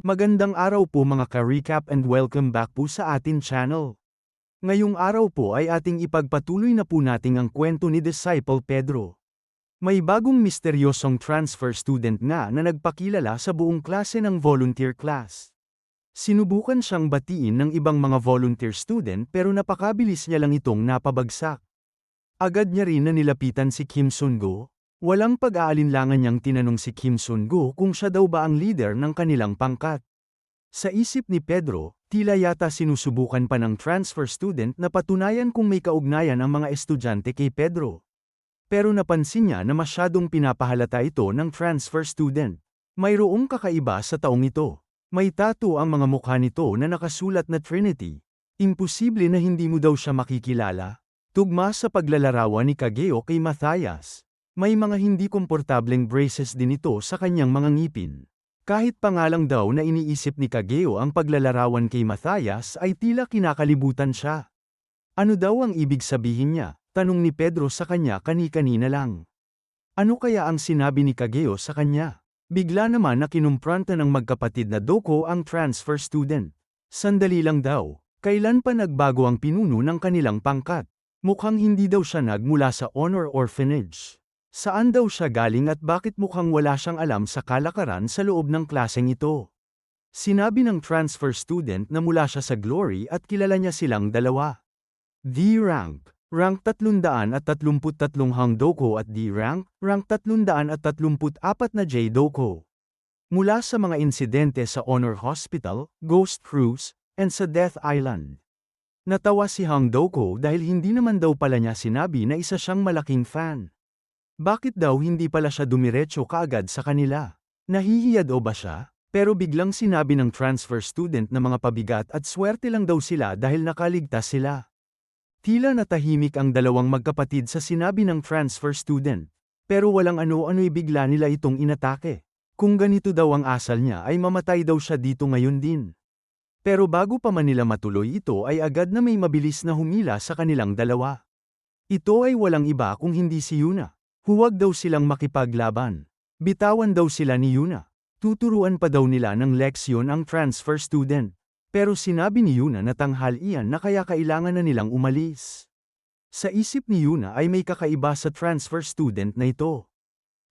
Magandang araw po mga ka-recap and welcome back po sa atin channel. Ngayong araw po ay ating ipagpatuloy na po nating ang kwento ni Disciple Pedro. May bagong misteryosong transfer student nga na nagpakilala sa buong klase ng volunteer class. Sinubukan siyang batiin ng ibang mga volunteer student pero napakabilis niya lang itong napabagsak. Agad niya rin na nilapitan si Kim Sun-go. Walang pag-aalinlangan niyang tinanong si Kim Sun-go kung siya daw ba ang leader ng kanilang pangkat. Sa isip ni Pedro, tila yata sinusubukan pa ng transfer student na patunayan kung may kaugnayan ang mga estudyante kay Pedro. Pero napansin niya na masyadong pinapahalata ito ng transfer student. Mayroong kakaiba sa taong ito. May tattoo ang mga mukha nito na nakasulat na Trinity. Imposible na hindi mo daw siya makikilala. Tugma sa paglalarawan ni Kageo kay Matthias. May mga hindi komportableng braces din ito sa kanyang mga ngipin. Kahit pa nga lang daw na iniisip ni Kageo ang paglalarawan kay Matthias ay tila kinakalibutan siya. Ano daw ang ibig sabihin niya? Tanong ni Pedro sa kanya kani-kanina lang. Ano kaya ang sinabi ni Kageo sa kanya? Bigla naman na kinumpranta ng magkapatid na Doko ang transfer student. Sandali lang daw, kailan pa nagbago ang pinuno ng kanilang pangkat? Mukhang hindi daw siya nagmula sa honor orphanage. Saan daw siya galing at bakit mukhang wala siyang alam sa kalakaran sa loob ng klaseng ito? Sinabi ng transfer student na mula siya sa Glory at kilala niya silang dalawa. D-rank, rank 333 Hang Doko at D-rank, rank 334 na J Doko. Mula sa mga insidente sa Honor Hospital, Ghost Cruise, and sa Death Island. Natawa si Hang Doko dahil hindi naman daw pala niya sinabi na isa siyang malaking fan. Bakit daw hindi pala siya dumiretso kaagad sa kanila? Nahihiya daw ba siya? Pero biglang sinabi ng transfer student na mga pabigat at swerte lang daw sila dahil nakaligtas sila. Tila natahimik ang dalawang magkapatid sa sinabi ng transfer student. Pero walang ano-ano'y bigla nila itong inatake. Kung ganito daw ang asal niya ay mamatay daw siya dito ngayon din. Pero bago pa man nila matuloy ito ay agad na may mabilis na humila sa kanilang dalawa. Ito ay walang iba kung hindi si Yuna. Huwag daw silang makipaglaban. Bitawan daw sila ni Yuna. Tuturuan pa daw nila ng leksyon ang transfer student. Pero sinabi ni Yuna na tanghalian na kaya kailangan na nilang umalis. Sa isip ni Yuna ay may kakaiba sa transfer student na ito.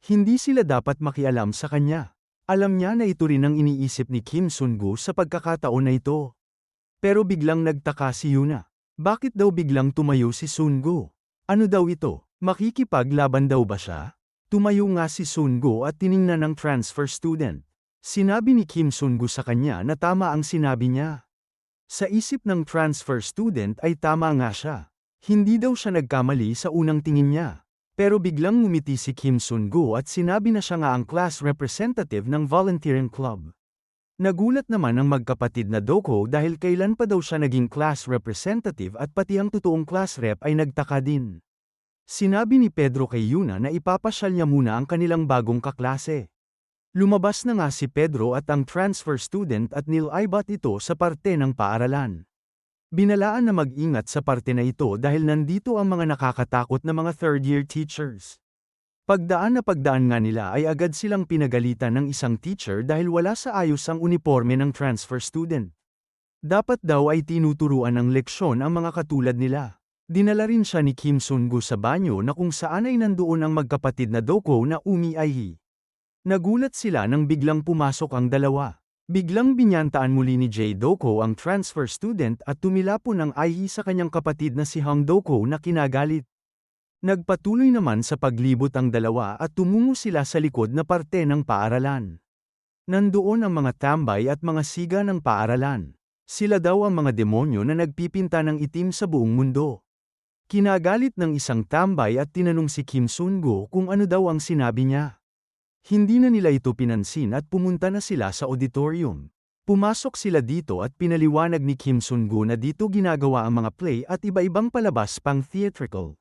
Hindi sila dapat makialam sa kanya. Alam niya na ito rin ang iniisip ni Kim Sun-go sa pagkakataon na ito. Pero biglang nagtaka si Yuna. Bakit daw biglang tumayo si Sun-go? Ano daw ito? Makikipaglaban daw ba siya? Tumayo nga si Sun-go at tiningnan ng transfer student. Sinabi ni Kim Sun-go sa kanya na tama ang sinabi niya. Sa isip ng transfer student ay tama nga siya. Hindi daw siya nagkamali sa unang tingin niya. Pero biglang ngumiti si Kim Sun-go at sinabi na siya nga ang class representative ng volunteering club. Nagulat naman ang magkapatid na Doko dahil kailan pa daw siya naging class representative at pati ang totoong class rep ay nagtaka din. Sinabi ni Pedro kay Yuna na ipapasyal niya muna ang kanilang bagong kaklase. Lumabas na nga si Pedro at ang transfer student at nilaibat ito sa parte ng paaralan. Binalaan na mag-ingat sa parte na ito dahil nandito ang mga nakakatakot na mga third-year teachers. Pagdaan nga nila ay agad silang pinagalitan ng isang teacher dahil wala sa ayos ang uniforme ng transfer student. Dapat daw ay tinuturuan ng leksyon ang mga katulad nila. Dinala rin siya ni Kim Sun-go sa banyo na kung saan ay nandoon ang magkapatid na Doko na umiihi. Nagulat sila nang biglang pumasok ang dalawa. Biglang binyantaan muli ni J Doko ang transfer student at tumilapon ng ihi sa kanyang kapatid na si Hang Doko na kinagalit. Nagpatuloy naman sa paglibot ang dalawa at tumungo sila sa likod na parte ng paaralan. Nandoon ang mga tambay at mga siga ng paaralan. Sila daw ang mga demonyo na nagpipinta ng itim sa buong mundo. Kinagalit ng isang tambay at tinanong si Kim Sun-go kung ano daw ang sinabi niya. Hindi na nila ito pinansin at pumunta na sila sa auditorium. Pumasok sila dito at pinaliwanag ni Kim Sun-go na dito ginagawa ang mga play at iba-ibang palabas pang theatrical.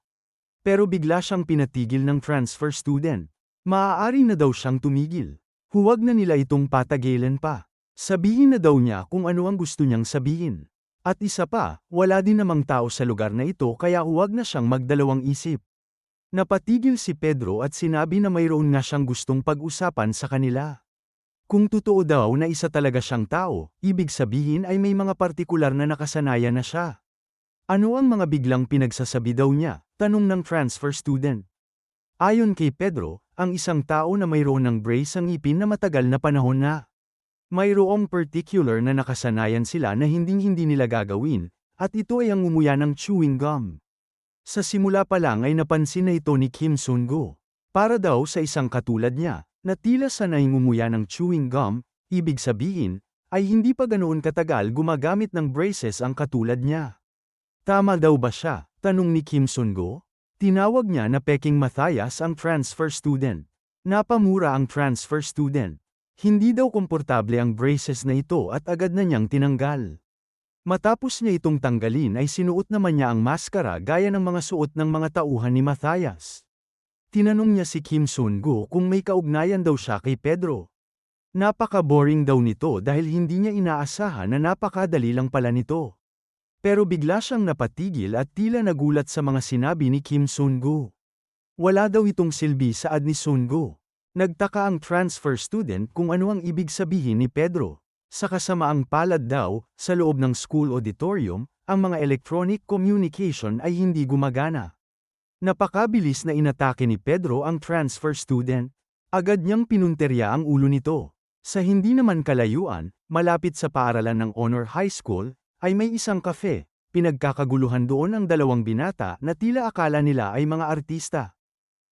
Pero bigla siyang pinatigil ng transfer student. Maaari na daw siyang tumigil. Huwag na nila itong patagilan pa. Sabihin na daw niya kung ano ang gusto niyang sabihin. At isa pa, wala din namang tao sa lugar na ito kaya huwag na siyang magdalawang isip. Napatigil si Pedro at sinabi na mayroon nga siyang gustong pag-usapan sa kanila. Kung totoo daw na isa talaga siyang tao, ibig sabihin ay may mga partikular na nakasanayan na siya. Ano ang mga biglang pinagsasabi daw niya? Tanong ng transfer student. Ayon kay Pedro, ang isang tao na mayroon ng brace sa ngipin na matagal na panahon na. Mayroong particular na nakasanayan sila na hinding-hindi nila gagawin, at ito ay ang ngumuya ng chewing gum. Sa simula pa lang ay napansin na ito ni Kim Sun-go. Para daw sa isang katulad niya, na tila sanay ngumuya ng chewing gum, ibig sabihin, ay hindi pa ganoon katagal gumagamit ng braces ang katulad niya. Tama daw ba siya? Tanong ni Kim Sun-go. Tinawag niya na Peking Matthias ang transfer student. Napamura ang transfer student. Hindi daw komportable ang braces na ito at agad na niyang tinanggal. Matapos niya itong tanggalin ay sinuot naman niya ang maskara gaya ng mga suot ng mga tauhan ni Matthias. Tinanong niya si Kim Sun-go kung may kaugnayan daw siya kay Pedro. Napaka-boring daw nito dahil hindi niya inaasahan na napakadali lang pala nito. Pero bigla siyang napatigil at tila nagulat sa mga sinabi ni Kim Sun-go. Wala daw itong silbi saad ni Sun-go. Nagtaka ang transfer student kung ano ang ibig sabihin ni Pedro. Sa kasamaang palad daw, sa loob ng school auditorium, ang mga electronic communication ay hindi gumagana. Napakabilis na inatake ni Pedro ang transfer student. Agad niyang pinunterya ang ulo nito. Sa hindi naman kalayuan, malapit sa paaralan ng Honor High School, ay may isang kafe. Pinagkakaguluhan doon ang dalawang binata na tila akala nila ay mga artista.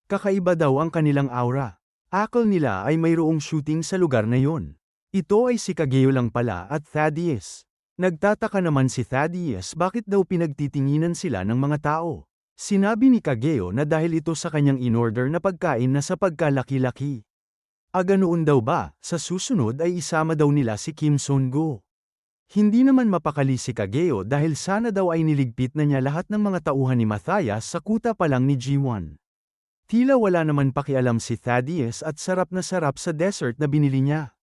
Kakaiba daw ang kanilang aura. Akal nila ay mayroong shooting sa lugar na yon. Ito ay si Kageo lang pala at Thaddeus. Nagtataka naman si Thaddeus bakit daw pinagtitinginan sila ng mga tao. Sinabi ni Kageo na dahil ito sa kanyang in-order na pagkain na sa pagkalaki-laki. Ganoon daw ba, sa susunod ay isama daw nila si Kim Sun-go. Hindi naman mapakali si Kageo dahil sana daw ay niligpit na niya lahat ng mga tauhan ni Matthias sa kuta pa lang ni G1. Tila wala naman pakialam si Thaddeus at sarap na sarap sa dessert na binili niya.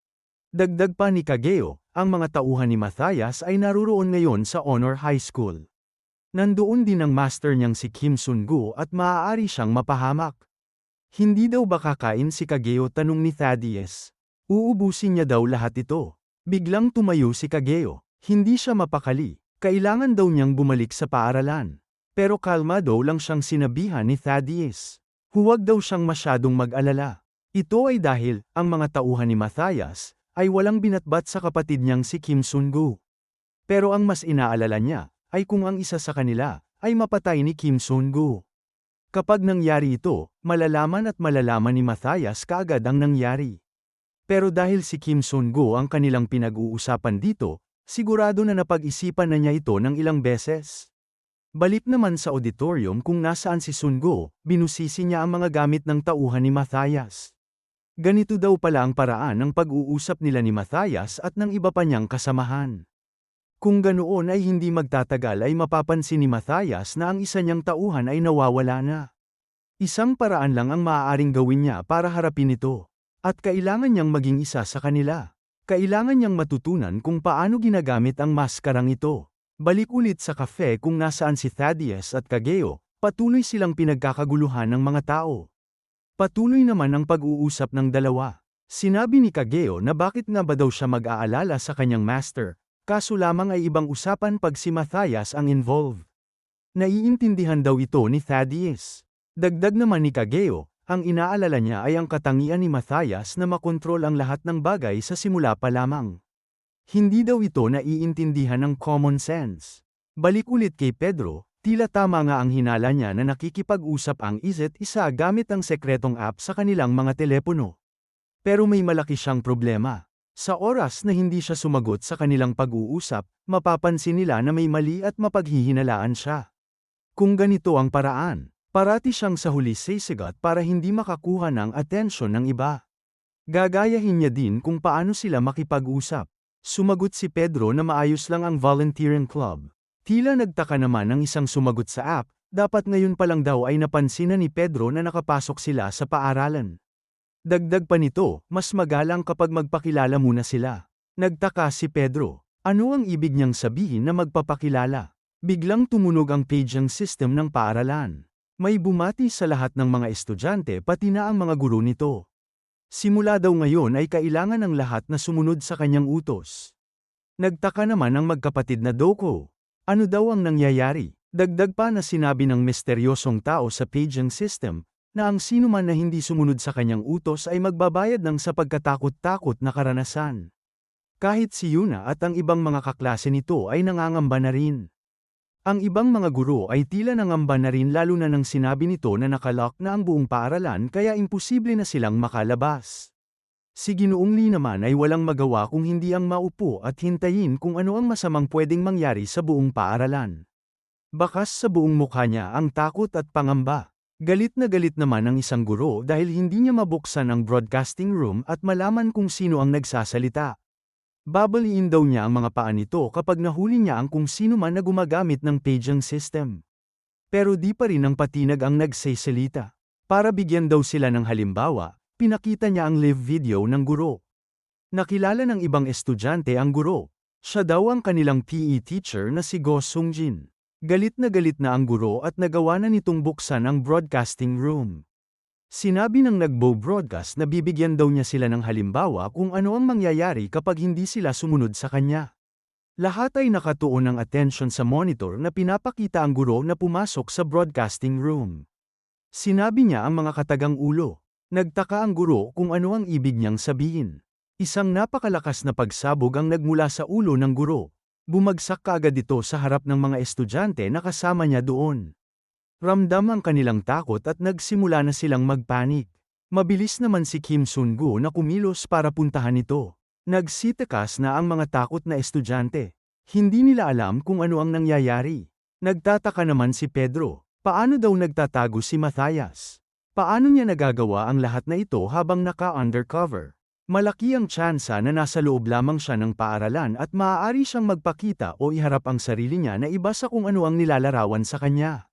Dagdag pa ni Kageo, ang mga tauhan ni Matthias ay naruroon ngayon sa Honor High School. Nandoon din ang master niyang si Kim Sun-go at maaari siyang mapahamak. Hindi daw ba kakain si Kageo? Tanong ni Thaddeus. Uubusin niya daw lahat ito. Biglang tumayo si Kageo. Hindi siya mapakali. Kailangan daw niyang bumalik sa paaralan. Pero kalmado lang siyang sinabihan ni Thaddeus. Huwag daw siyang masyadong mag-alala. Ito ay dahil, ang mga tauhan ni Matthias, ay walang binatbat sa kapatid niyang si Kim Sun-go. Pero ang mas inaalala niya, ay kung ang isa sa kanila, ay mapatay ni Kim Sun-go. Kapag nangyari ito, malalaman ni Matthias kaagad ang nangyari. Pero dahil si Kim Sun-go ang kanilang pinag-uusapan dito, sigurado na napag-isipan na niya ito ng ilang beses. Balik naman sa auditorium kung nasaan si Sun-go, binusisi niya ang mga gamit ng tauhan ni Matthias. Ganito daw pala ang paraan ng pag-uusap nila ni Matthias at ng iba pa niyang kasamahan. Kung ganoon ay hindi magtatagal ay mapapansin ni Matthias na ang isa niyang tauhan ay nawawala na. Isang paraan lang ang maaaring gawin niya para harapin ito. At kailangan niyang maging isa sa kanila. Kailangan niyang matutunan kung paano ginagamit ang maskarang ito. Balik ulit sa cafe kung nasaan si Thaddeus at Kageo, patuloy silang pinagkakaguluhan ng mga tao. Patuloy naman ang pag-uusap ng dalawa. Sinabi ni Kageo na bakit nga ba daw siya mag-aalala sa kanyang master, kaso lamang ay ibang usapan pag si Matthias ang involved. Naiintindihan daw ito ni Thaddeus. Dagdag naman ni Kageo, ang inaalala niya ay ang katangian ni Matthias na makontrol ang lahat ng bagay sa simula pa lamang. Hindi daw ito naiintindihan ng common sense. Balik ulit kay Pedro, tila tama nga ang hinala niya na nakikipag-usap ang isa't isa gamit ang sekretong app sa kanilang mga telepono. Pero may malaki siyang problema. Sa oras na hindi siya sumagot sa kanilang pag-uusap, mapapansin nila na may mali at mapaghihinalaan siya. Kung ganito ang paraan, parati siyang sa huli sisigat para hindi makakuha ng atensyon ng iba. Gagayahin niya din kung paano sila makipag-usap. Sumagot si Pedro na maayos lang ang volunteering club. Tila nagtaka naman ang isang sumagot sa app, dapat ngayon pa lang daw ay napansin na ni Pedro na nakapasok sila sa paaralan. Dagdag pa nito, mas magalang kapag magpakilala muna sila. Nagtaka si Pedro. Ano ang ibig niyang sabihin na magpapakilala? Biglang tumunog ang paging system ng paaralan. May bumati sa lahat ng mga estudyante pati na ang mga guro nito. Simula daw ngayon ay kailangan ng lahat na sumunod sa kanyang utos. Nagtaka naman ang magkapatid na Doko. Ano daw ang nangyayari? Dagdag pa na sinabi ng misteryosong tao sa paging system, na ang sinuman na hindi sumunod sa kanyang utos ay magbabayad ng sa pagkatakot-takot na karanasan. Kahit si Yuna at ang ibang mga kaklase nito ay nangangamba na rin. Ang ibang mga guro ay tila nangamba na rin lalo na nang sinabi nito na nakalock na ang buong paaralan kaya imposible na silang makalabas. Si Ginoong Lee naman ay walang magawa kung hindi ang maupo at hintayin kung ano ang masamang pwedeng mangyari sa buong paaralan. Bakas sa buong mukha niya ang takot at pangamba. Galit na galit naman ang isang guro dahil hindi niya mabuksan ang broadcasting room at malaman kung sino ang nagsasalita. Babaliin daw niya ang mga paa nito kapag nahuli niya ang kung sino man na gumagamit ng paging system. Pero di pa rin ang patinag ang nagsasalita. Para bigyan daw sila ng halimbawa, pinakita niya ang live video ng guro. Nakilala ng ibang estudyante ang guro. Siya daw ang kanilang PE teacher na si Go Sungjin. Galit na ang guro at nagawa na nitong buksan ang broadcasting room. Sinabi ng nagbo-broadcast na bibigyan daw niya sila ng halimbawa kung ano ang mangyayari kapag hindi sila sumunod sa kanya. Lahat ay nakatuon ng atensyon sa monitor na pinapakita ang guro na pumasok sa broadcasting room. Sinabi niya ang mga katagang ulo. Nagtaka ang guro kung ano ang ibig niyang sabihin. Isang napakalakas na pagsabog ang nagmula sa ulo ng guro. Bumagsak kaagad ito sa harap ng mga estudyante na kasama niya doon. Ramdam ang kanilang takot at nagsimula na silang magpanik. Mabilis naman si Kim Sun-gu na kumilos para puntahan ito. Nagsitakas na ang mga takot na estudyante. Hindi nila alam kung ano ang nangyayari. Nagtataka naman si Pedro. Paano daw nagtatago si Matthias? Paano niya nagagawa ang lahat na ito habang naka-undercover? Malaki ang tsansa na nasa loob lamang siya ng paaralan at maaari siyang magpakita o iharap ang sarili niya na iba sa kung ano ang nilalarawan sa kanya.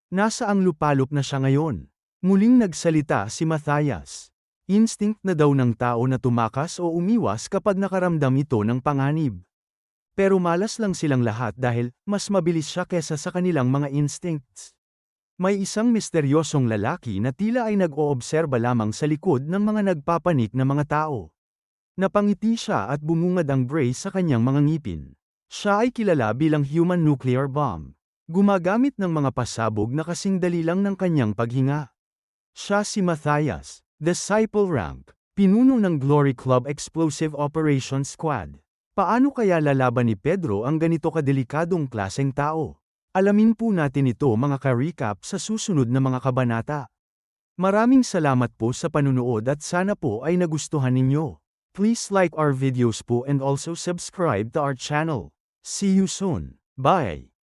Nasa ang lupalop na siya ngayon. Muling nagsalita si Matthias. Instinct na daw ng tao na tumakas o umiwas kapag nakaramdam ito ng panganib. Pero malas lang silang lahat dahil mas mabilis siya kesa sa kanilang mga instincts. May isang misteryosong lalaki na tila ay nag-oobserba lamang sa likod ng mga nagpapanik na mga tao. Napangiti siya at bumungad ang brace sa kanyang mga ngipin. Siya ay kilala bilang human nuclear bomb. Gumagamit ng mga pasabog na kasing dali lang ng kanyang paghinga. Siya si Matthias, disciple rank, pinuno ng Glory Club Explosive Operations Squad. Paano kaya lalaban ni Pedro ang ganito kadelikadong klaseng tao? Alamin po natin ito mga ka-recap sa susunod na mga kabanata. Maraming salamat po sa panunood at sana po ay nagustuhan ninyo. Please like our videos po and also subscribe to our channel. See you soon. Bye!